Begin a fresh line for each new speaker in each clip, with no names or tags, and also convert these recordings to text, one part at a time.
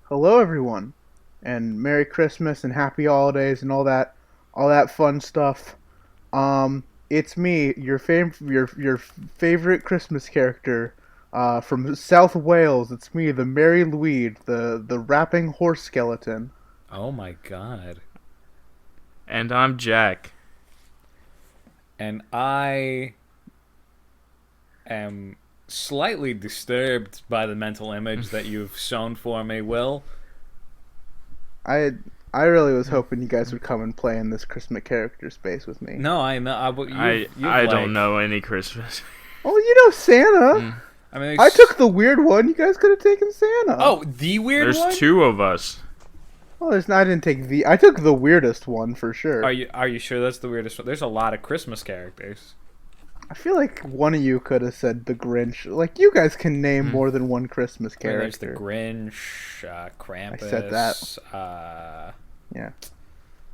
Hello everyone, and Merry Christmas and Happy Holidays and all that fun stuff. It's me, your favorite Christmas character, from South Wales. It's me, the Merry Louise, the rapping horse skeleton.
Oh my god.
And I'm Jack.
And I am slightly disturbed by the mental image that you've shown for me, Will.
I I really was hoping you guys would come and play in this Christmas character space with me.
No, I know.
I don't know any Christmas.
Oh, you know Santa.
I mean,
I took the weird one. You guys could have taken Santa.
Oh, the weird
There's
one?
two of us.
Well, I didn't take the. I took the weirdest one for sure.
Are you sure that's the weirdest one? There's a lot of Christmas characters.
I feel like one of you could have said the Grinch. Like, you guys can name more than one Christmas
I mean, there's
character.
the Grinch, Krampus.
I said
that.
Yeah.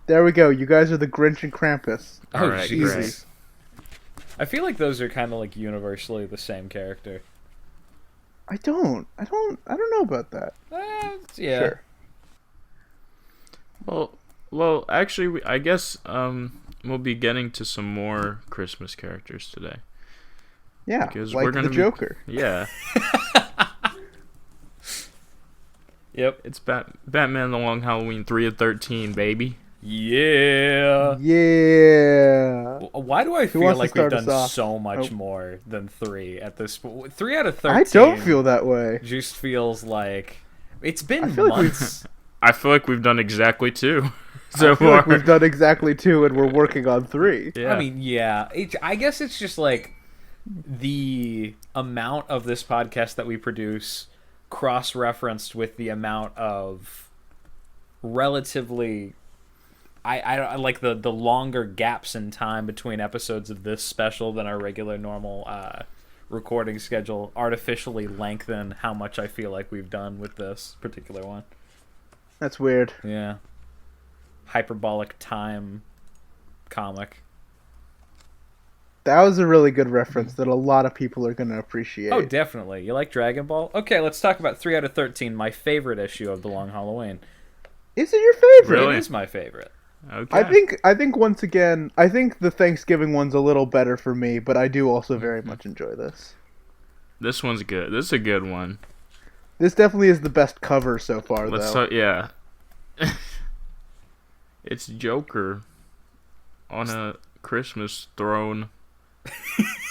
There we go. You guys are the Grinch and Krampus.
Oh,
Alright,
Jesus. I feel like those are kind of like universally the same character.
I don't know about that.
Yeah.
Sure.
Well, actually, I guess we'll be getting to some more Christmas characters today.
Yeah.
Because
like
we're gonna
the Joker.
Yeah,
Yep.
it's Batman: The Long Halloween 3 of 13, baby.
Yeah.
Yeah.
Why do I
Who
feel
wants to
like we've
start us
done
off?
so much
Oh.
more than 3 at this point? 3 out of 13.
I don't feel that way.
Just feels like it's been
I feel like
months.
I feel like we've done exactly 2
I
so
feel
far.
like we've done exactly 2 and we're working on 3.
Yeah.
I mean, yeah. I guess it's just like the amount of this podcast that we produce cross-referenced with the amount of relatively I like the longer gaps in time between episodes of this special than our regular normal recording schedule artificially lengthen how much I feel like we've done with this particular one.
That's weird.
Yeah. Hyperbolic time comic.
That was a really good reference that a lot of people are going to appreciate.
Oh, definitely. You like Dragon Ball? Okay, let's talk about 3 out of 13, my favorite issue of The Long Halloween.
Is it your favorite?
Really?
It is my favorite.
Okay.
I think once again, I think the Thanksgiving one's a little better for me, but I do also very much enjoy this.
This one's good. This is a good one.
This definitely is the best cover so far,
Let's
though.
talk. Yeah. It's Joker on a Christmas throne.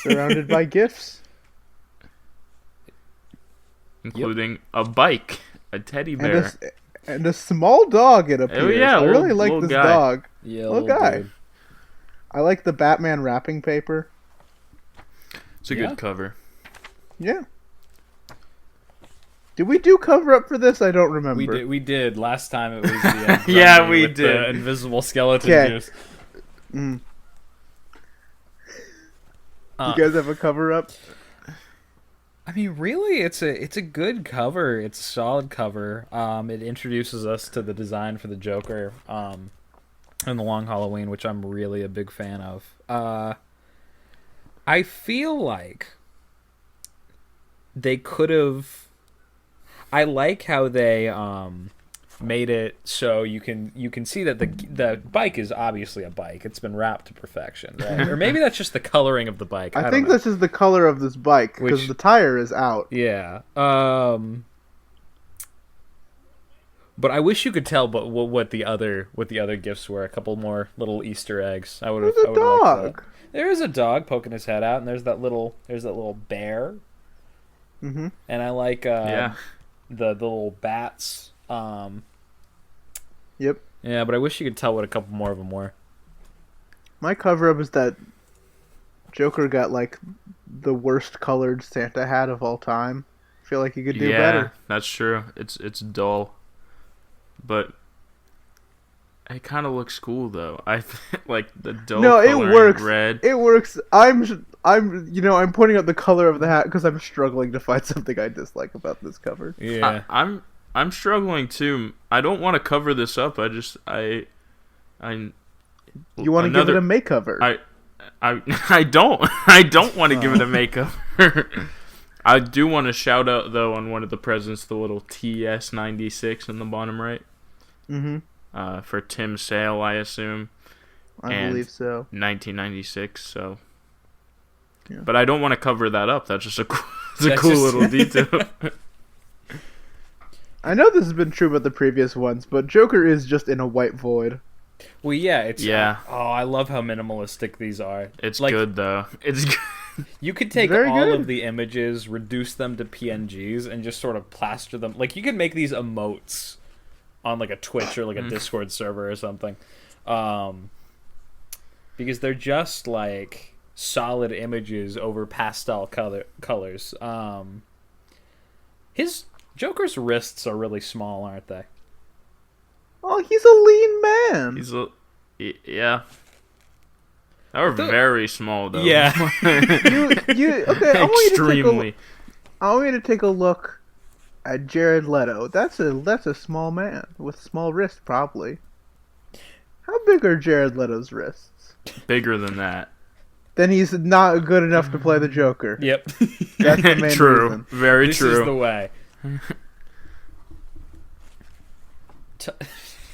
Surrounded by gifts.
Including a bike, a teddy bear.
And a small dog, it appears.
yeah,
I really like
little
this
guy.
dog.
Yeah,
Little guy.
dude.
I like the Batman wrapping paper.
It's a
Yeah.
good cover.
Yeah. Did we do cover up for this? I don't remember.
We did. Last time it was the
Yeah,
Gremlin
we
with
did.
the invisible skeleton
'Kay.
juice.
Mm.
Uh,
You guys have a cover up?
I mean, really, it's a good cover. It's a solid cover. It introduces us to the design for the Joker in The Long Halloween, which I'm really a big fan of. I feel like they could have. I like how they made it so you can see that the bike is obviously a bike. It's been wrapped to perfection, right? Or maybe that's just the coloring of the bike. I
I
don't
think
know.
this is the color of this bike, because
Which-
the tire is out.
Yeah. But I wish you could tell, but what the other gifts were. A couple more little Easter eggs. I would have.
There's a dog.
There is a dog poking his head out, and there's that little bear.
Mm-hmm.
And I like
Yeah.
the little bats.
Yep.
Yeah, but I wish you could tell what a couple more of them were.
My cover up is that Joker got, like, the worst colored Santa hat of all time. I feel like he could do
Yeah,
better.
that's true. It's dull, but it kind of looks cool though. I like the dull.
No, it
coloring
works.
Red.
It works. I'm pointing out the color of the hat because I'm struggling to find something I dislike about this cover.
Yeah.
I'm struggling too. I don't want to cover this up. I
You want to give it a makeover.
I don't want to give it a makeover. I do want to shout out though on one of the presents the little TS96 in the bottom right. For Tim Sale, I assume.
I believe so.
1996. So.
Yeah.
But I don't want to cover that up. That's just a cool, little detail.
I know this has been true about the previous ones, but Joker is just in a white void.
Well, yeah, it's
Yeah.
I love how minimalistic these are.
It's like, good though. It's good.
You could take
Very
all
good.
of the images, reduce them to PNGs, and just sort of plaster them. Like you could make these emotes on like a Twitch or like a Discord server or something, because they're just like solid images over pastel colors. His Joker's wrists are really small, aren't they?
Oh, he's a lean man.
Yeah. They were very small though.
Yeah.
Okay,
Extremely.
I want you to take a look at Jared Leto. That's a small man with small wrists, probably. How big are Jared Leto's wrists?
Bigger than that.
Then he's not good enough to play the Joker.
Yep.
That's the main
True.
reason.
Very
this
true.
This is the way.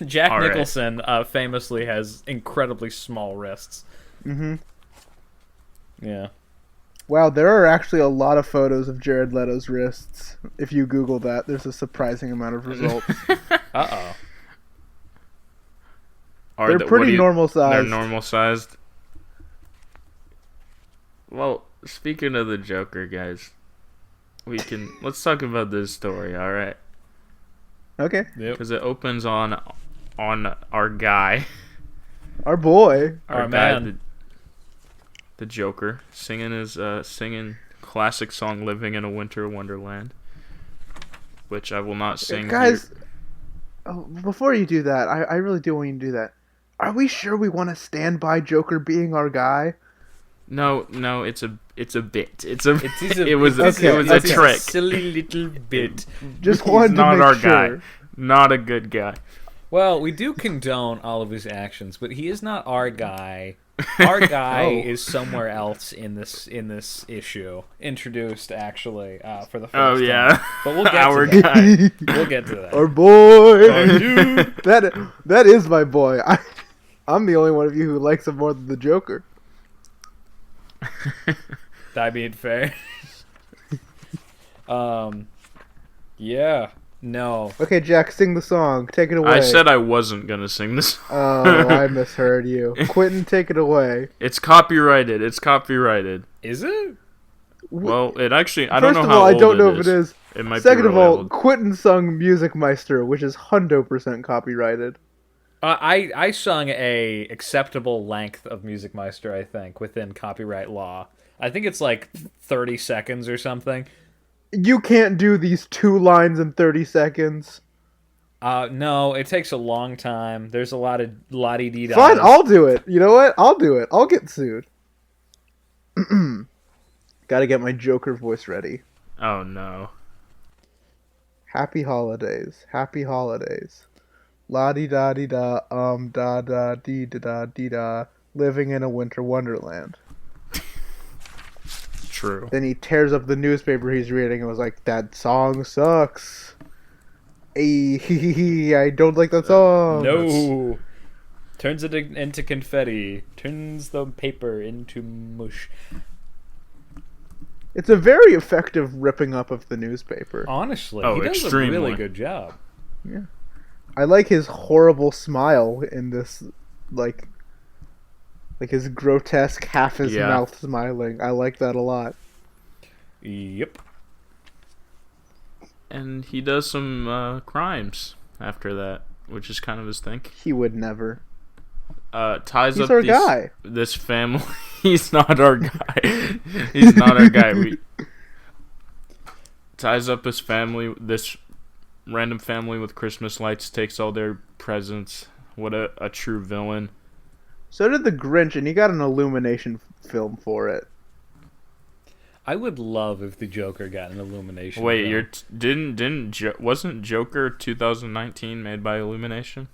Jack
All right.
Nicholson famously has incredibly small wrists.
Mm-hmm.
Yeah.
Wow, there are actually a lot of photos of Jared Leto's wrists. If you Google that, there's a surprising amount of results.
Uh-oh.
They're pretty normal sized.
They're normal sized. Well, speaking of the Joker, guys, let's talk about this story, all right?
Okay.
Yep.
Because it opens on our guy,
Our boy.
Our
guy,
man.
the Joker, singing his classic song "Living in a Winter Wonderland," which I will not sing.
Guys, before you do that, I really do want you to do that. Are we sure we want to stand by Joker being our guy?
No, it's a bit.
It
was a trick.
Silly little bit.
Just
He's
wanted to
not
make
our
sure.
guy. Not a good guy.
Well, we do condone all of his actions, but he is not our guy. Our guy is somewhere else in this issue. Introduced actually for the first
Oh yeah.
time. But we'll get
Our
to that.
guy.
We'll get to that.
Our boy.
dude.
That is my boy. I'm the only one of you who likes him more than the Joker.
That being fair. Yeah. No.
Okay, Jack, sing the song. Take it away.
I said I wasn't gonna sing this.
Oh, I misheard you. Quentin, take it away.
It's copyrighted.
Is it?
Well, it actually. I don't know
First of
how
all, I
old
don't know
it
if it is.
It might
Second
be
of
really
all,
old.
Quentin sung Music Meister, which is 100% copyrighted.
I sung a acceptable length of Music Meister, I think, within copyright law. I think it's like 30 seconds or something.
You can't do these 2 lines in 30 seconds.
No, it takes a long time. There's a lot of la-di-di-da.
Fine, I'll do it. You know what? I'll do it. I'll get sued. Gotta get my Joker voice ready.
Oh no.
Happy holidays. Happy holidays. La-di-da-di-da, da-da-dee-da-da-dee-da, living in a winter wonderland.
True.
Then he tears up the newspaper he's reading and was like, that song sucks. I don't like that song.
No. Turns it into confetti. Turns the paper into mush.
It's a very effective ripping up of the newspaper.
Honestly,
Oh,
he does
extremely.
a really good job.
Yeah. I like his horrible smile in this, like his grotesque half his
Yeah.
mouth smiling. I like that a lot.
Yep.
And he does some crimes after that, which is kind of his thing.
He would never.
Ties
He's
up
our guy.
this family. He's not our guy. He's not our guy. Ties up his family. This random family with Christmas lights, takes all their presents. What a true villain.
So did the Grinch, and he got an Illumination film for it.
I would love if the Joker got an Illumination.
Wait,
film.
wasn't Joker 2019 made by Illumination?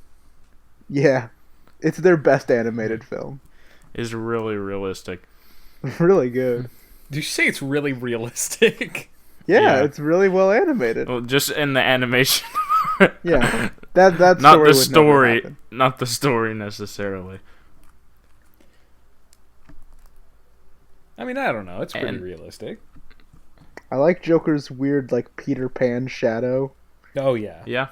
Yeah. It's their best animated film.
Is really realistic.
Really good.
Did you say it's really realistic?
Yeah, it's really well animated.
Well, just in the animation.
Yeah, that
Not
story
the
would never
story.
happen.
Not the story necessarily.
I mean, I don't know. It's pretty
And-
realistic.
I like Joker's weird, like, Peter Pan shadow.
Oh, yeah.
Yeah.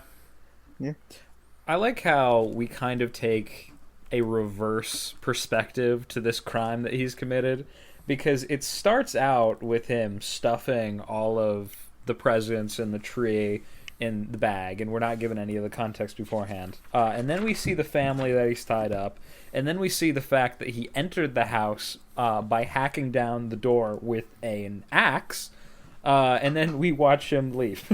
I like how we kind of take a reverse perspective to this crime that he's committed, because it starts out with him stuffing all of the presents in the tree in the bag, and we're not given any of the context beforehand. And then we see the family that he's tied up, and then we see the fact that he entered the house by hacking down the door with an axe, and then we watch him leave.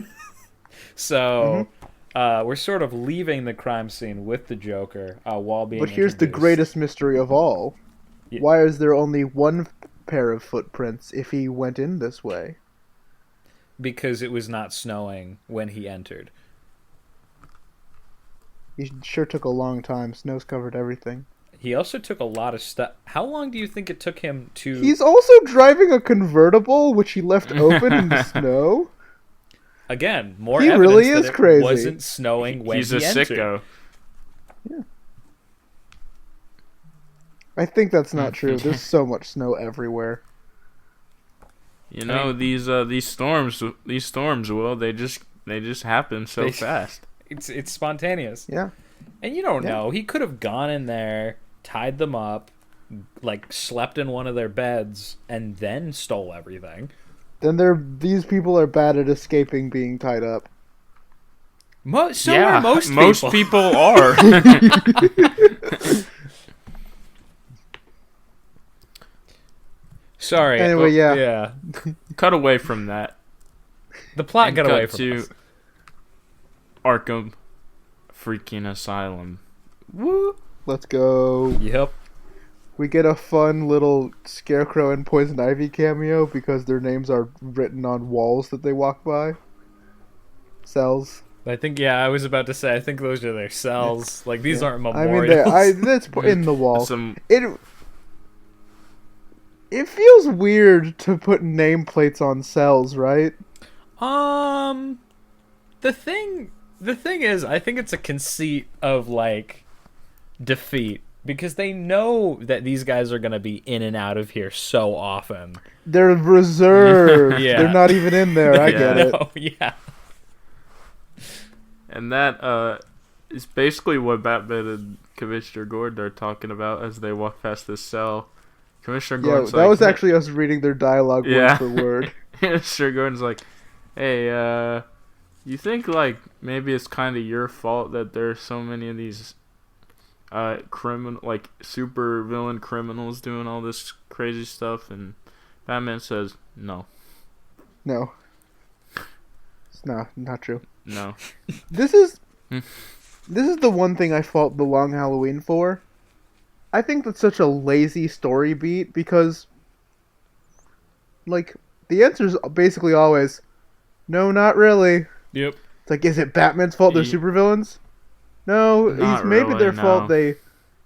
So we're sort of leaving the crime scene with the Joker while being
But here's the
introduced.
greatest mystery of all.
Yeah.
Why is there only one pair of footprints if he went in this way?
Because it was not snowing when he entered.
He sure took a long time. Snow's covered everything.
He also took a lot of stuff. How long do you think it took him to...
He's also driving a convertible, which he left open in the snow.
Again, more
He
evidence
really
that
is
it
crazy.
wasn't snowing when
He's
he
a
entered.
sicko.
I think that's not true. There's so much snow everywhere.
You know, these storms, Will, they just happen so
They-
fast.
It's spontaneous.
Yeah.
And you don't
Yeah.
know. He could have gone in there, tied them up, like slept in one of their beds, and then stole everything.
Then these people are bad at escaping being tied up.
So
yeah,
are most people.
people are.
Sorry.
Anyway, yeah.
Yeah.
Cut away from that.
The plot
And
got
cut
away from
to
us.
Arkham freaking Asylum.
Woo.
Let's go.
Yep.
We get a fun little Scarecrow and Poison Ivy cameo because their names are written on walls that they walk by. Cells.
I think, I was about to say, I think those are their cells. Like, these aren't
I mean,
memorials.
that's in the wall.
Some
It feels weird to put nameplates on cells, right?
The thing is, I think it's a conceit of, like, defeat. Because they know that these guys are going to be in and out of here so often.
They're reserved.
Yeah.
They're not even in there. I get it.
No, yeah.
And that is basically what Batman and Commissioner Gordon are talking about as they walk past this cell. Commissioner
Yeah,
Gordon's
that
like,
was actually us reading their dialogue
Yeah.
word for word.
Commissioner Gordon's like, hey, you think, like, maybe it's kind of your fault that there's so many of these super villain criminals doing all this crazy stuff? And Batman says, no.
No. It's not true.
No.
This is
Hmm.
the one thing I fault The Long Halloween for. I think that's such a lazy story beat because, like, the answer's basically always, no, not really.
Yep.
It's like, is it Batman's fault they're
Ye-
supervillains? No,
Not
it's maybe
really,
their
no.
fault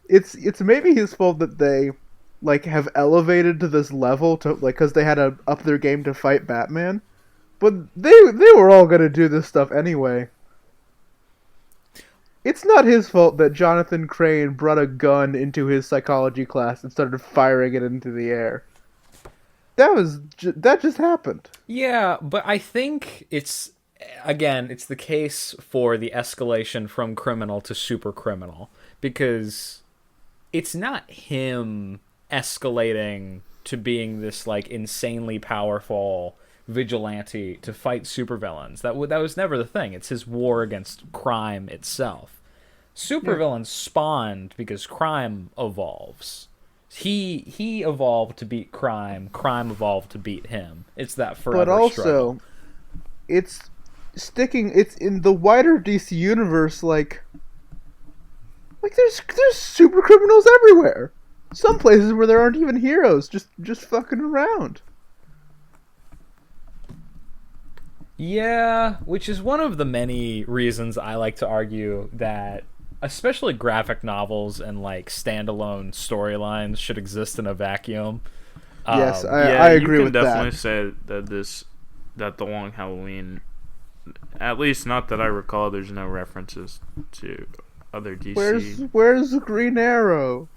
it's maybe his fault that they, like, have elevated to this level to, like, because they had to up their game to fight Batman. But they were all gonna do this stuff anyway. It's not his fault that Jonathan Crane brought a gun into his psychology class and started firing it into the air. That just happened.
Yeah, but I think it's the case for the escalation from criminal to super criminal, because it's not him escalating to being this, like, insanely powerful vigilante to fight supervillains. That was never the thing. It's his war against crime itself. Supervillains spawned because crime evolves. He evolved to beat crime. Crime evolved to beat him. It's that forever
But also,
struggle.
it's in the wider DC universe, like there's super criminals everywhere. Some places where there aren't even heroes, just fucking around.
Yeah, which is one of the many reasons I like to argue that especially graphic novels and, like, standalone storylines should exist in a vacuum.
Yes,
Um,
I agree
you
with
can definitely
that.
say that this that the Long Halloween, at least not that I recall, there's no references to other DC.
Where's Green Arrow?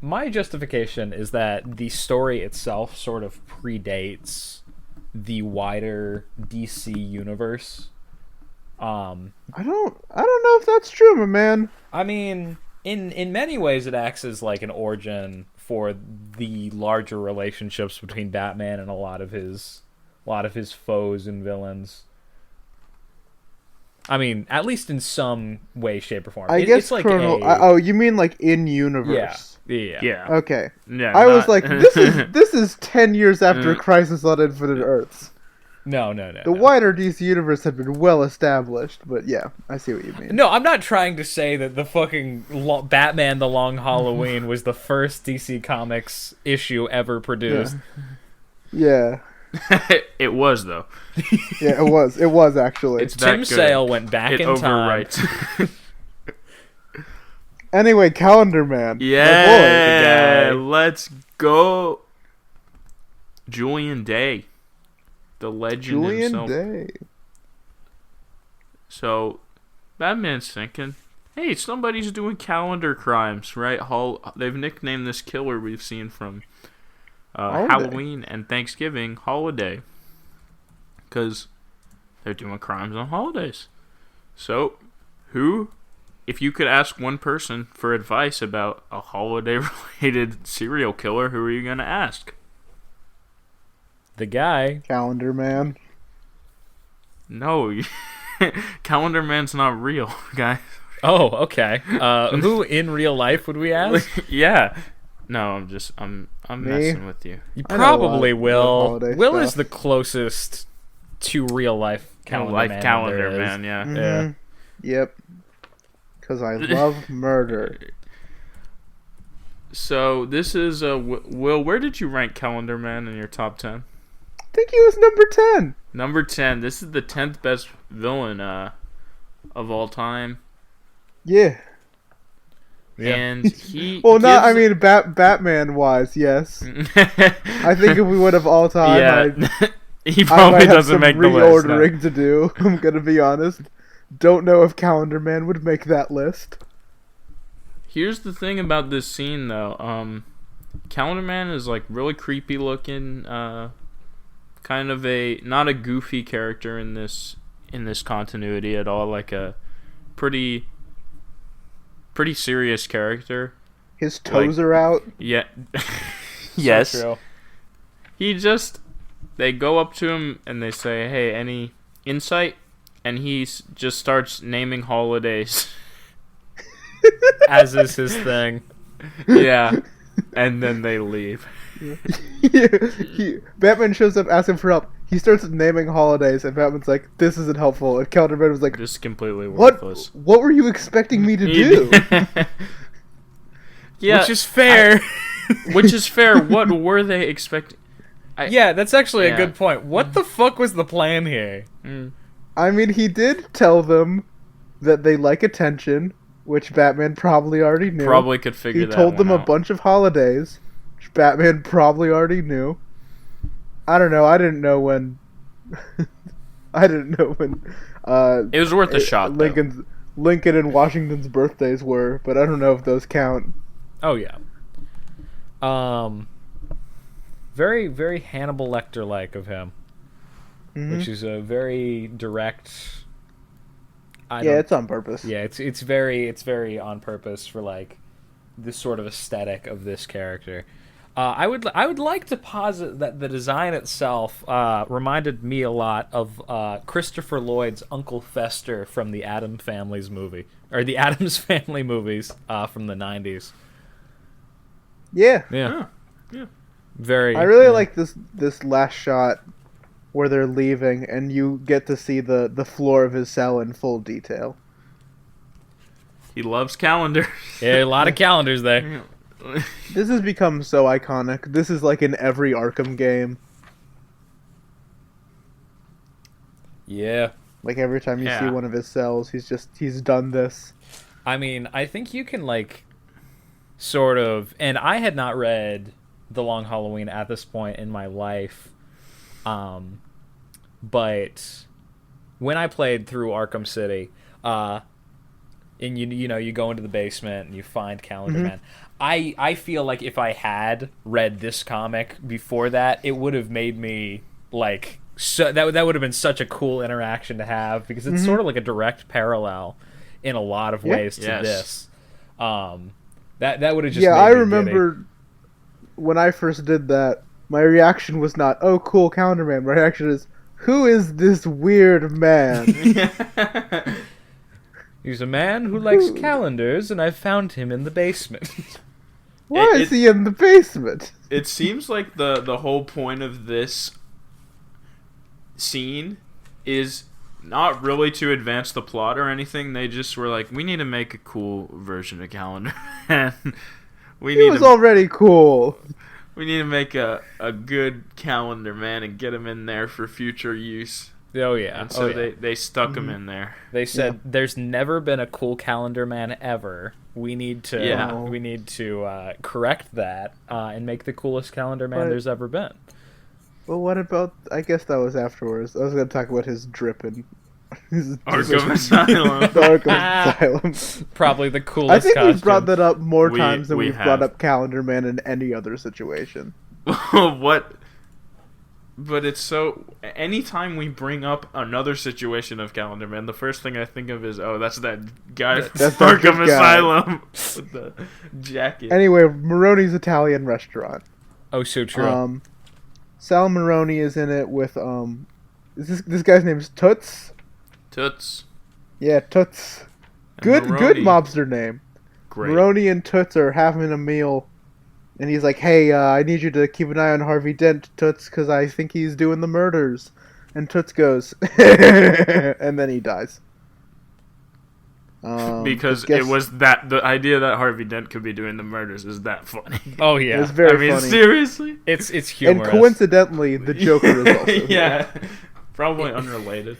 My justification is that the story itself sort of predates the wider DC universe.
I don't know if that's true, my man.
I mean, in many ways, it acts as like an origin for the larger relationships between Batman and a lot of his foes and villains. I mean, at least in some way, shape, or form.
I guess
it's like
oh, you mean like in universe?
Yeah.
Okay.
Yeah.
I was like, this is 10 years after Crisis on Infinite Earths.
No.
The wider DC universe had been well established, but yeah, I see what you mean.
No, I'm not trying to say that the fucking Batman: The Long Halloween was the first DC Comics issue ever produced.
Yeah.
It was though.
Yeah, it was. It was actually.
It's that
Tim
good.
Sale went back
It
in
overwrites.
Anyway, Calendar Man.
Yeah, let's go. Julian Day, the legend himself.
Julian Day.
So, Batman's thinking, hey, somebody's doing calendar crimes, right? They've nicknamed this killer we've seen from Halloween and Thanksgiving holiday, because they're doing crimes on holidays. So, if you could ask one person for advice about a holiday-related serial killer, who are you going to ask?
The guy.
Calendar Man.
No, Calendar Man's not real, guys.
Oh, okay. Who in real life would we ask?
Yeah. No, I'm messing with you.
You probably
of
Will.
holiday
Will
stuff.
is the closest to real life calendar man.
Calendar
there is.
Man, yeah.
Mhm.
Yeah.
Yep. Because I love murder.
So this is Will. Where did you rank Calendar Man in your top 10?
I think he was number 10.
Number 10. This is the 10th best villain of all time,
Yeah.
and he.
Well, not. I mean, Batman wise, yes. I think if we would have all time,
yeah. He
I
probably
might have
doesn't
some
make the list. No.
reordering to do. I'm gonna be honest. Don't know if Calendar Man would make that list.
Here's the thing about this scene, though. Calendar Man is like really creepy looking. Kind of not a goofy character in this continuity at all. Like a pretty serious character.
His toes are out.
Yeah.
Yes. So
They go up to him and they say, "Hey, any insight?" And he just starts naming holidays.
as is his thing.
Yeah. And then they leave.
Batman shows up asking for help. He starts naming holidays, and Batman's like, "This isn't helpful." And Calendar Man was like,
Just completely
"What?
worthless.
What were you expecting me to do?"
Yeah.
Which is fair.
Which is fair. What were they expecting?
Yeah, that's actually
Yeah.
a good point. What the fuck was the plan here?
I mean, he did tell them that they like attention, which Batman probably already knew.
Probably could figure
He
that
told them
one
a
out.
bunch of holidays, which Batman probably already knew. I don't know. I didn't know when.
It was worth a shot, though.
Lincoln and Washington's birthdays were, but I don't know if those count.
Oh yeah. Very, very Hannibal Lecter-like of him, which is a very direct.
It's on purpose.
Yeah, it's very on purpose for like this sort of aesthetic of this character. I would like to posit that the design itself reminded me a lot of Christopher Lloyd's Uncle Fester from the Addams Family's movie, or the Addams Family movies from the 90s.
Yeah.
Yeah.
Yeah.
Very.
I really like this last shot where they're leaving, and you get to see the floor of his cell in full detail.
He loves calendars.
Yeah, a lot of calendars there.
This has become so iconic. This is like in every Arkham game.
Yeah.
Like every time you see one of his cells, he's done this.
I mean, I think you can like sort of, and I had not read The Long Halloween at this point in my life. But when I played through Arkham City, and you go into the basement and you find Calendar Man. I feel like if I had read this comic before that, it would have made me like that would have been such a cool interaction to have, because it's sort of like a direct parallel in a lot of ways to this. That would have just made
I
me
remember
giddy.
when I first did that, my reaction was not, "Oh, cool, Calendar Man." My reaction is, "Who is this weird man?"
He's a man who likes calendars, and I found him in the basement.
Why is he in the basement?
It seems like the whole point of this scene is not really to advance the plot or anything. They just were like, we need to make a cool version of Calendar Man.
He was already cool.
We need to make a good Calendar Man and get him in there for future use.
Oh yeah.
And so they stuck him in there.
They said there's never been a cool Calendar Man ever. We need to correct that and make the coolest Calendar Man there's ever been.
Well, what about? I guess that was afterwards. I was going to talk about his drip and
Arkham Asylum.
Arkham Asylum.
Probably the coolest.
I think
costume.
we've brought that up more times than
we
we've
have.
brought up Calendar Man in any other situation.
What? But it's so. Anytime we bring up another situation of Calendar Man, the first thing I think of is, oh, that's that guy from
That's that
Arkham
good guy.
Asylum with the jacket.
Anyway, Maroni's Italian restaurant.
Oh, so true.
Sal Maroni is in it with is this guy's name is Toots?
Toots.
Yeah, Toots.
And
Good
Maroni.
mobster name.
Great.
Maroni and Toots are having a meal, and he's like, "Hey, I need you to keep an eye on Harvey Dent, Toots, because I think he's doing the murders." And Toots goes, and then he dies.
Because it was the idea that Harvey Dent could be doing the murders is that funny.
Oh yeah.
It's very
I mean,
funny.
seriously?
It's
And
humorous.
coincidentally, the Joker is also there.
Yeah. Probably unrelated.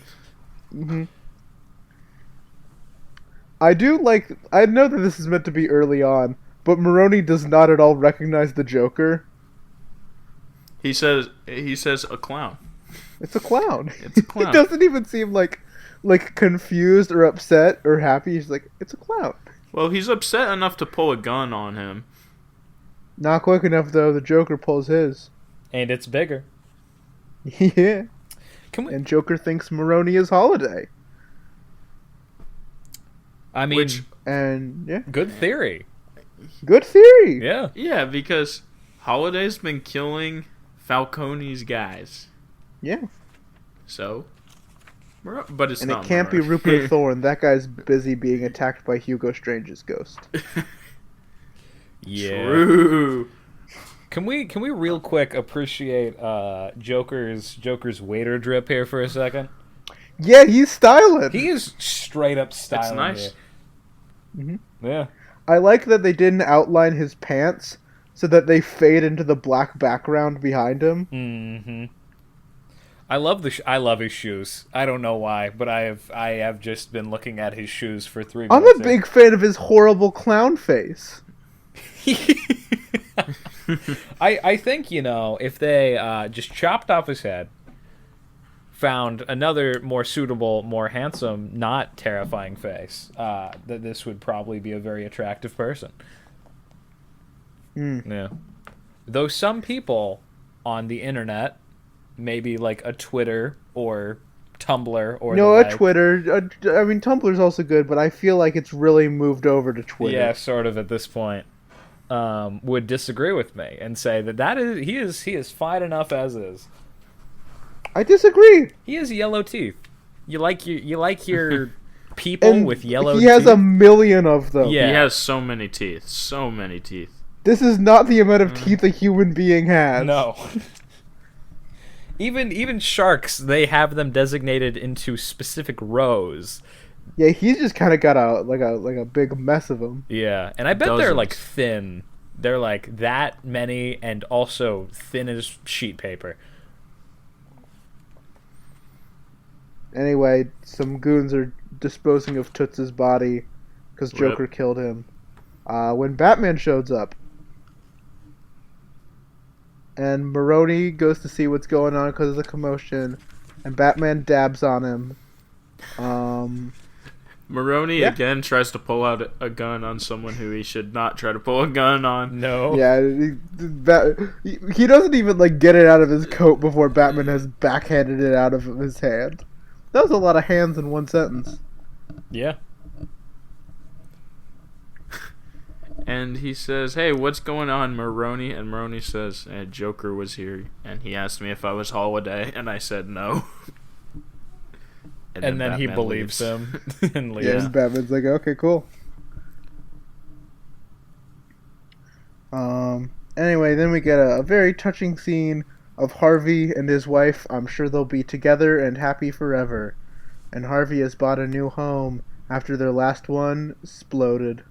I know that this is meant to be early on, but Maroni does not at all recognize the Joker.
He says a clown.
It's a clown.
It's a clown.
He doesn't even seem like confused or upset or happy. He's like, it's a clown.
Well, he's upset enough to pull a gun on him.
Not quick enough though. The Joker pulls his.
And it's bigger.
Yeah.
Can we?
And Joker thinks Maroni is Holiday.
I mean,
And yeah,
good theory.
good theory.
Yeah.
Yeah, because Holiday's been killing Falcone's guys.
Yeah.
So, but it's
And
not
it can't be
Maroni.
Rupert Thorne. That guy's busy being attacked by Hugo Strange's ghost.
Yeah.
True.
Can we real quick appreciate Joker's waiter drip here for a second?
Yeah, he's styling.
He is straight up styling.
It's nice.
Here.
Mm-hmm.
Yeah.
I like that they didn't outline his pants so that they fade into the black background behind him.
Mm-hmm. I love I love his shoes. I don't know why, but I have just been looking at his shoes for 3
I'm
minutes.
a big fan of his horrible clown face.
I think, if they just chopped off his head, found another more suitable, more handsome, not terrifying face, that this would probably be a very attractive person. Yeah. Though some people on the internet, maybe like a Twitter or Tumblr or
No,
the
a
like,
Twitter. I mean, Tumblr's also good, but I feel like it's really moved over to Twitter.
yeah, sort of at this point, would disagree with me and say that he is fine enough as is.
I disagree.
He has yellow teeth. You like your people
And
with yellow
he
teeth.
has a million of them.
Yeah.
He has so many teeth. So many teeth.
This is not the amount of teeth a human being has.
No. Even sharks, they have them designated into specific rows.
Yeah, he's just kind of got a big mess of them.
Yeah, and I bet they're
Dozens.
like thin. They're like that many, and also thin as sheet paper.
Anyway, some goons are disposing of Toots' body because
Rip.
Joker killed him. When Batman shows up, and Maroni goes to see what's going on because of the commotion, and Batman dabs on him.
Maroni
Yeah.
again tries to pull out a gun on someone who he should not try to pull a gun on.
No.
Yeah, he doesn't even like get it out of his coat before Batman has backhanded it out of his hand. That was a lot of hands in one sentence.
Yeah.
And he says, "Hey, what's going on, Maroni?" And Maroni says, "Joker was here, and he asked me if I was Holiday, and I said no."
And then he
Batman
believes
leaves.
him and leaves.
Yeah, and Batman's like, okay, cool. Anyway, then we get a very touching scene of Harvey and his wife. I'm sure they'll be together and happy forever. And Harvey has bought a new home after their last one exploded.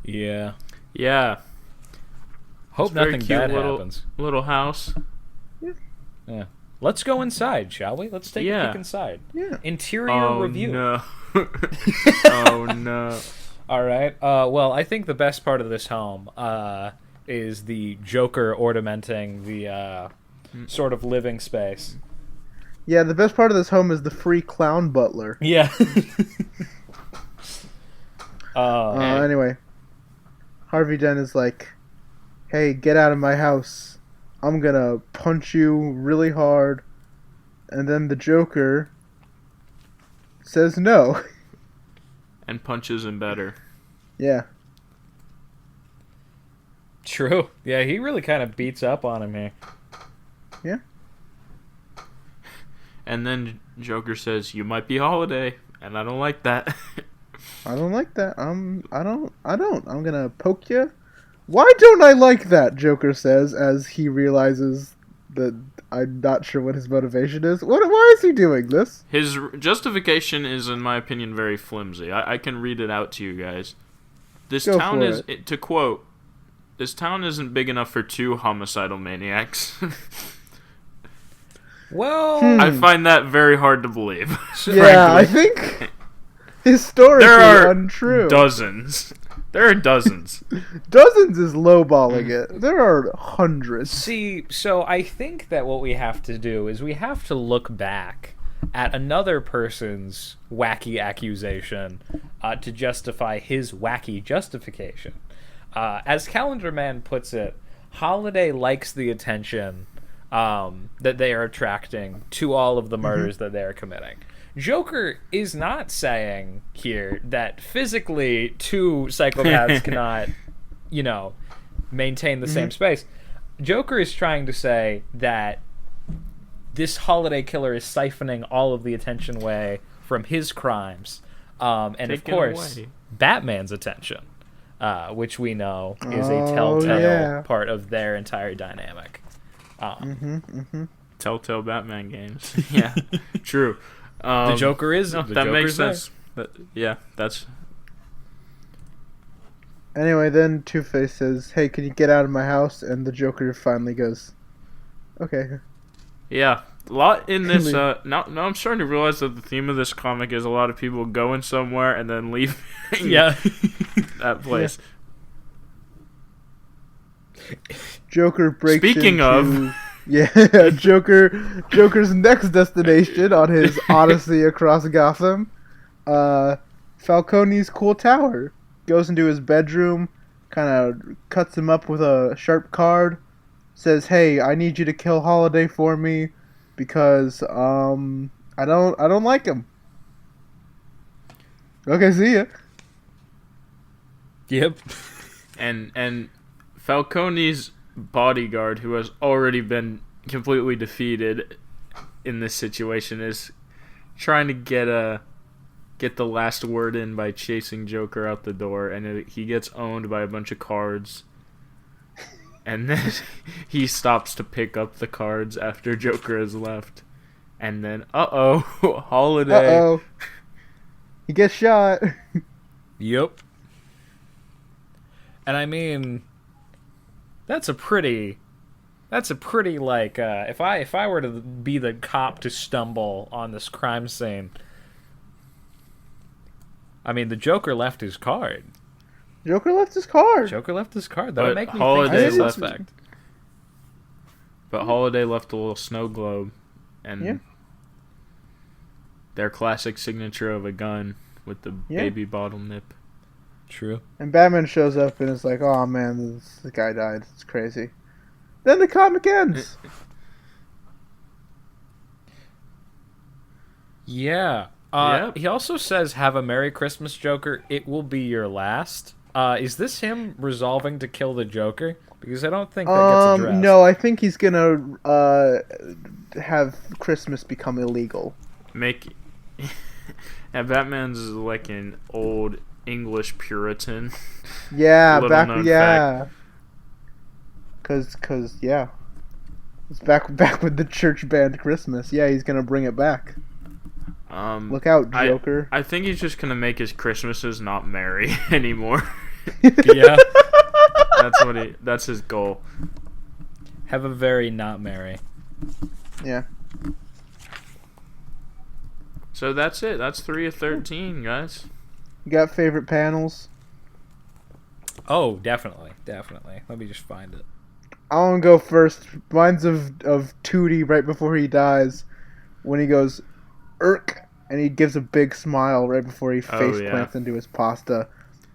Yeah.
Yeah.
Hope
It's very
nothing
cute
bad
little-
happens.
Little house.
Yeah. Let's go inside, shall we? Let's take a peek inside.
Yeah.
Interior review.
No. Oh no.
All right. Well, I think the best part of this home is the Joker ornamenting the sort of living space.
Yeah, the best part of this home is the free clown butler.
Yeah.
Anyway, Harvey Dent is like, hey, get out of my house. I'm gonna punch you really hard. And then the Joker says no.
And punches him better.
Yeah.
True. Yeah, he really kind of beats up on him here.
Yeah.
And then Joker says, "You might be Holiday," and I don't like that.
I don't like that. I don't. I'm gonna poke you. Why don't I like that? Joker says as he realizes that I'm not sure what his motivation is. Why is he doing this?
His justification is, in my opinion, very flimsy. I can read it out to you guys. This
Go
town
for
is,
it.
to quote, "This town isn't big enough for two homicidal maniacs."
Well,
I find that very hard to believe.
Yeah, I
frankly.
think historically
There are
untrue.
dozens. There are dozens.
Dozens is lowballing it. There are hundreds.
see, so I think that what we have to do is we have to look back at another person's wacky accusation to justify his wacky justification. As Calendar Man puts it, Holiday likes the attention that they are attracting to all of the murders that they are committing. Joker is not saying here that physically two psychopaths cannot, maintain the same space. Joker is trying to say that this Holiday killer is siphoning all of the attention away from his crimes, and of
Take it
course,
away.
Batman's attention, which we know is a
Oh,
telltale
yeah.
part of their entire dynamic.
Telltale Batman games. Yeah, true.
The Joker is
No,
the
that
Joker's
makes
there.
sense. Yeah, that's
Anyway, then Two-Face says, hey, can you get out of my house? And the Joker finally goes, okay.
yeah. A lot in this. Now I'm starting to realize that the theme of this comic is a lot of people going somewhere and then leaving.
Yeah.
That place.
Joker breaks
Speaking
into...
of-
Yeah, Joker's next destination on his odyssey across Gotham, Falcone's cool tower. Goes into his bedroom, kind of cuts him up with a sharp card, says, "Hey, I need you to kill Holiday for me because I don't like him." Okay, see ya.
Yep.
And Falcone's bodyguard, who has already been completely defeated in this situation, is trying to get the last word in by chasing Joker out the door, and he gets owned by a bunch of cards. And then he stops to pick up the cards after Joker has left. And then, Holiday.
Uh-oh. He gets shot.
Yep. And I mean, that's a pretty like if I were to be the cop to stumble on this crime scene. I mean, the Joker left his card.
Joker left his card.
Joker left his card. That would
But
make me
Holiday
think
left-
suspect.
But Holiday left a little snow globe, and
Yeah.
their classic signature of a gun with the baby bottle nip.
True.
And Batman shows up and is like, "Oh man, the guy died. It's crazy." Then the comic ends.
Yeah.
Yep.
He also says, "Have a Merry Christmas, Joker. It will be your last." Is this him resolving to kill the Joker? Because I don't think that gets addressed.
No, I think he's gonna have Christmas become illegal.
And Batman's like an old English Puritan.
Yeah,
Little
back
known
yeah. Cause yeah. It's back with the church band Christmas. Yeah, he's gonna bring it back. Look out, Joker.
I think he's just gonna make his Christmases not merry anymore.
Yeah.
That's his goal.
Have a very not merry.
Yeah.
So that's it. That's 3 of 13, guys.
You got favorite panels?
Oh, definitely. Let me just find it.
I want to go first. Mine's of Tootie right before he dies, when he goes, "Irk," and he gives a big smile right before he face plants into his pasta.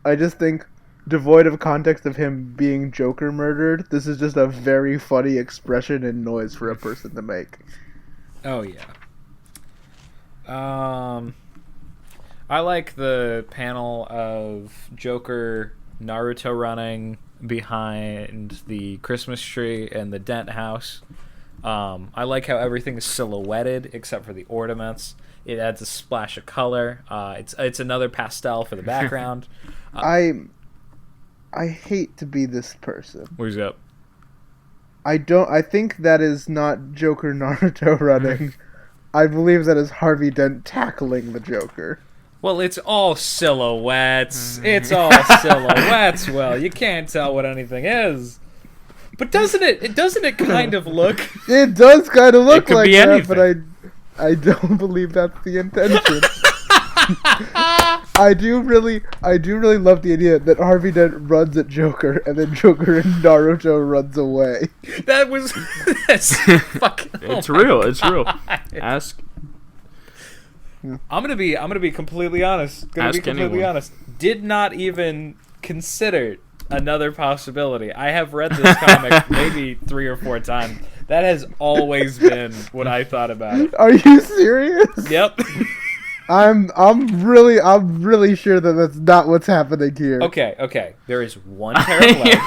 I just think, devoid of context of him being Joker murdered, this is just a very funny expression and noise for a person to make.
Oh yeah. I like the panel of Joker Naruto running behind the Christmas tree and the Dent house. I like how everything is silhouetted except for the ornaments. It adds a splash of color. It's another pastel for the background.
I hate to be this person.
Where's up?
I think that is not Joker Naruto running. I believe that is Harvey Dent tackling the Joker.
Well, it's all silhouettes. It's all silhouettes. Well, you can't tell what anything is. But doesn't it kind of look?
It does kind of look
could
like
be
that,
anything.
but I don't believe that's the intention. I do really love the idea that Harvey Dent runs at Joker and then Joker and Naruto runs away.
That's fucking.
It's real. It's real. Ask.
I'm gonna be completely honest.
Ask anyone.
Did not even consider another possibility. I have read this comic maybe 3 or 4 times. That has always been what I thought about it.
Are you serious?
Yep.
I'm really sure that that's not what's happening here.
Okay. There is one pair of legs,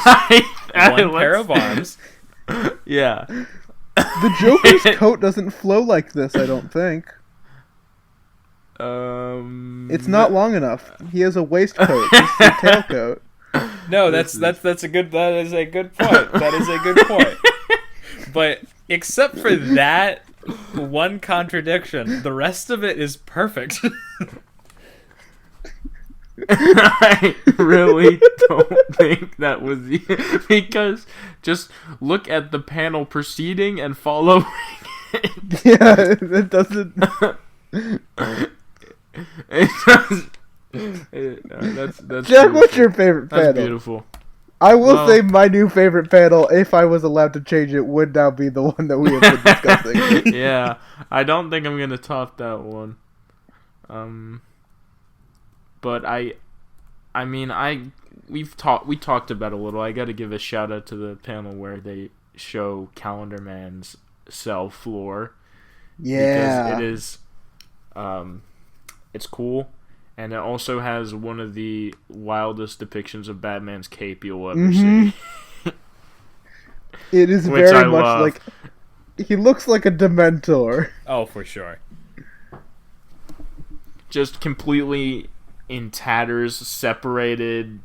one pair of arms.
Yeah.
The Joker's coat doesn't flow like this, I don't think. It's not long enough. He has a waistcoat. It's a tailcoat.
No, that is a good point. That is a good point. But except for that one contradiction, the rest of it is perfect.
I really don't think that was because just look at the panel preceding and following it.
Yeah, it doesn't.
It does. That's
Jack, what's
beautiful.
your favorite panel?
That's beautiful.
I will say my new favorite panel, if I was allowed to change it, would now be the one that we have been discussing.
Yeah, I don't think I'm gonna top that one. But we talked about it a little. I got to give a shout out to the panel where they show Calendar Man's cell floor.
Yeah,
because it is, it's cool, and it also has one of the wildest depictions of Batman's cape you'll ever see.
It is
Which
very
I
much
love.
like he looks like a Dementor.
Oh, for sure.
Just completely in tatters, separated,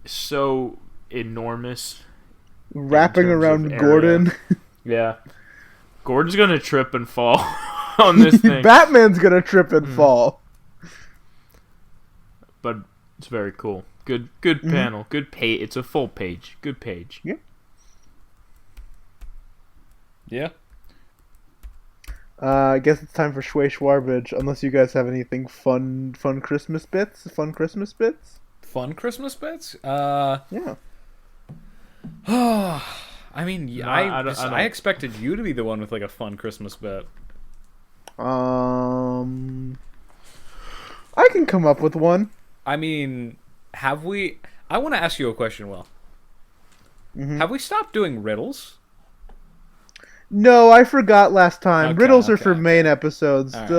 so enormous.
Wrapping
terms
around
of
Gordon.
Yeah, Gordon's gonna trip and fall on this thing,
Batman's gonna trip and fall.
but it's very cool. Good panel. Good page. It's a full page. Good page.
Yeah.
I guess it's time for Schway Schwarbage. Unless you guys have anything fun Christmas bits.
fun Christmas bits?
Yeah.
I mean,
No, I don't-
I expected you to be the one with like a fun Christmas bit.
I can come up with one.
I mean, have we? I want to ask you a question, Will.
Mm-hmm.
Have we stopped doing riddles?
No, I forgot last time.
Okay,
Riddles are for
okay.
main episodes.
All right.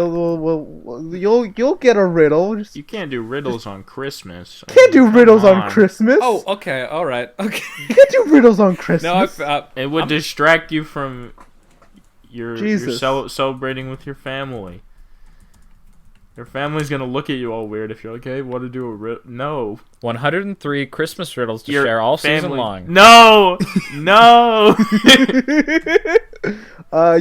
You'll get a riddle. Just
You can't do riddles on Christmas.
can't do
Come
riddles on Christmas.
Oh, okay, all right, okay.
You can't do riddles on Christmas.
No,
It would distract you from your
Jesus.
celebrating with your family. Your family's gonna look at you all weird if you're like, "Hey, want to do a riddle?" No,
103 Christmas riddles to
Your
share all season
family-
long.
No, no.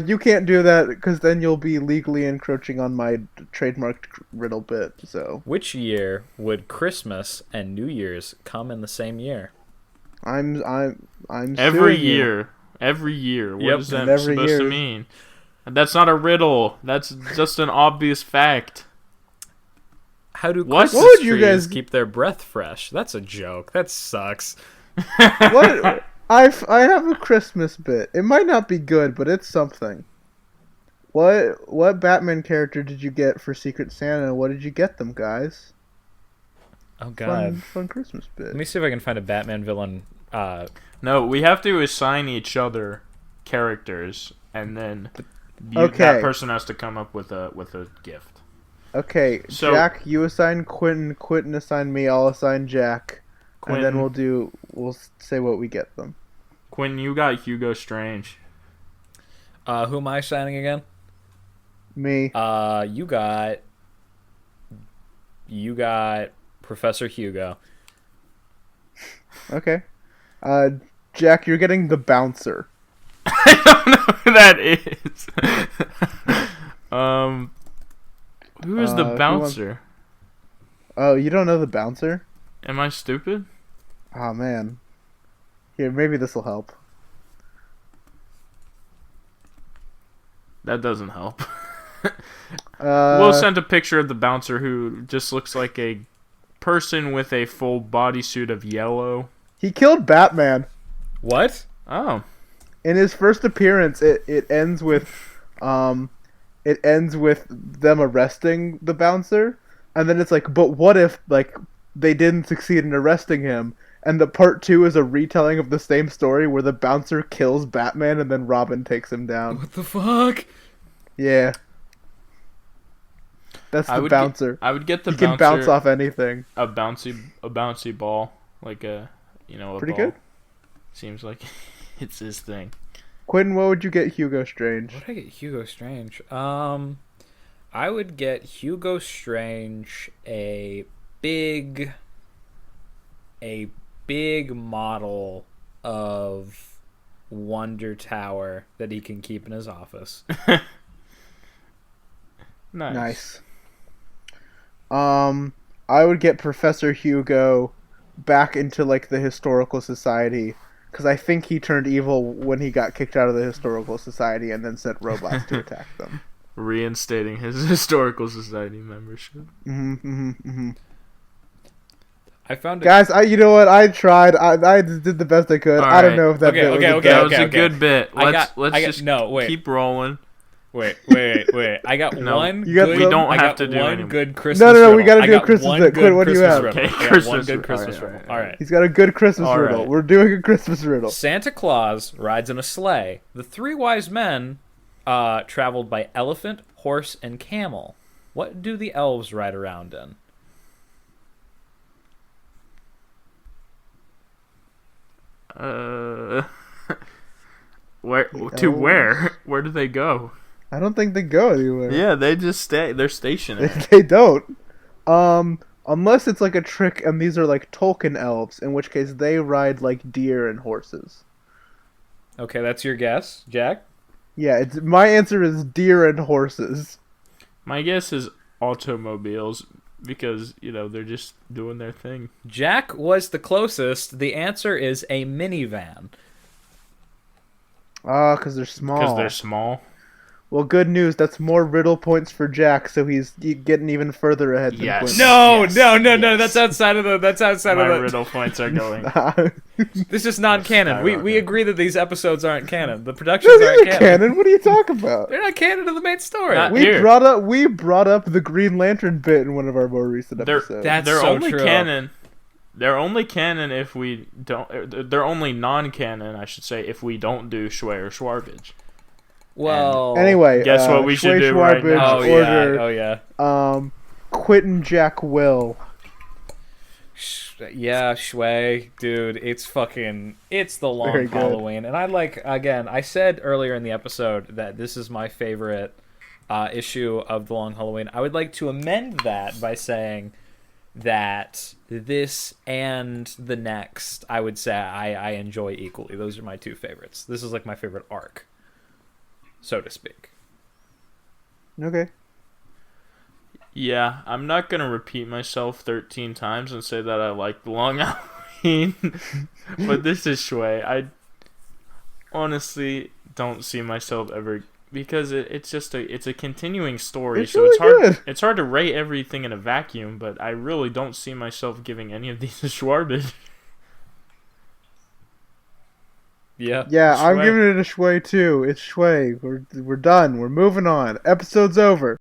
You can't do that because then you'll be legally encroaching on my trademarked riddle bit. So
Which year would Christmas and New Year's come in the same year?
I'm
Every
suing you.
year, every year. What
Yep.
is that
Every
supposed to
year.
mean? And that's not a riddle. That's just an obvious fact.
How do
What?
Christmas
What would you
trees
guys-
keep their breath fresh? That's a joke. That sucks.
What? I have a Christmas bit. It might not be good, but it's something. What Batman character did you get for Secret Santa? And what did you get them, guys?
Oh God.
Fun Christmas bit.
Let me see if I can find a Batman villain.
No, we have to assign each other characters, and then
Okay.
that person has to come up with a gift.
Okay,
So-
Jack, you assign Quentin. Quentin assign me. I'll assign Jack, and then
Quentin,
we'll say what we get them.
Quentin, you got Hugo Strange.
Who am I signing again?
Me.
You got Professor Hugo.
Okay. Jack, you're getting the bouncer.
I don't know who that is. Who is the
who wants-
bouncer?
Oh, you don't know the bouncer?
Am I stupid?
Oh man. Here, maybe this will help.
That doesn't help.
Uh,
Will sent a picture of the bouncer who just looks like a person with a full bodysuit of yellow.
he killed Batman.
What?
Oh.
In his first appearance, it ends with them arresting the bouncer, and then it's like, but what if like they didn't succeed in arresting him? And the part 2 is a retelling of the same story where the bouncer kills Batman and then Robin takes him down.
What the fuck?
Yeah. That's the bouncer.
I would get the
He
bouncer
can bounce off anything.
a bouncy ball, like a
Pretty
ball.
good.
Seems like it's his thing.
Quentin, what would you get Hugo Strange?
What did I get Hugo Strange? I would get Hugo Strange a big model of Wonder Tower that he can keep in his office.
Nice.
I would get Professor Hugo back into like the historical society because I think he turned evil when he got kicked out of the historical society and then sent robots to attack them.
Reinstating his historical society membership.
I found it.
Guys, you know what? I tried. I did the best I could.
All
I don't
right.
know if that bit was
Okay,
a
okay,
That
bit.
was a good bit. Let's just
no, wait.
keep rolling.
Wait. I got
No,
one.
you got
good,
some- We
don't
I
have
got
to do
one
anymore.
good Christmas.
No,
riddle.
we gotta
I
do
got
Christmas
one
bit.
good
Quinn, what do you
Christmas
have?
riddle.
Okay,
I got one
Christmas
good
riddle.
Christmas
All right,
riddle.
all
All
right.
right.
He's got a good Christmas
All
riddle.
right.
We're doing a Christmas riddle.
Santa Claus rides in a sleigh. The three wise men traveled by elephant, horse, and camel. What do the elves ride around in?
Where to where? Where do they go?
I don't think they go anywhere.
Yeah, they just stay. They're stationary.
They don't. Unless it's like a trick and these are like Tolkien elves, in which case they ride like deer and horses.
Okay, that's your guess, Jack?
Yeah, my answer is deer and horses.
My guess is automobiles because they're just doing their thing.
Jack was the closest. The answer is a minivan.
Ah, because they're small.
Because they're small.
Well, good news. That's more riddle points for Jack, so he's getting even further ahead than
Yes.
Quentin.
No,
Yes,
no, no,
yes.
no. That's outside of the. That's outside
My
of the.
riddle points are going.
This is non-canon. We
Skyrocket.
agree that these episodes aren't canon. The productions
These
aren't
are
canon.
canon. What are you talking about?
They're not canon to the main story.
Not-
We
Here.
brought up the Green Lantern bit in one of our more recent episodes.
That's
They're
so
only
true.
canon. They're only canon if we don't. They're only non-canon, I should say, if we don't do Schway or Schwarbage.
Well,
Anyway,
Guess what we should
Schway,
do right
Schwarbage,
now?
Oh yeah.
order,
Oh yeah.
Quentin Jack Will.
Yeah, Schway, dude, it's the long
Very good.
Halloween, and I said earlier in the episode that this is my favorite issue of the long Halloween. I would like to amend that by saying that this and the next, I would say I enjoy equally. Those are my two favorites. This is like my favorite arc, so to speak.
Okay.
Yeah, I'm not gonna repeat myself 13 times and say that I like the long Halloween, but this is Schway. I honestly don't see myself ever because it's a continuing story,
It's
so
really
it's hard.
good.
It's hard to rate everything in a vacuum, but I really don't see myself giving any of these a Schwarbage.
Yeah.
Yeah, I'm
Schway.
giving it a Schway too. It's Schway. We're done. We're moving on. Episode's over.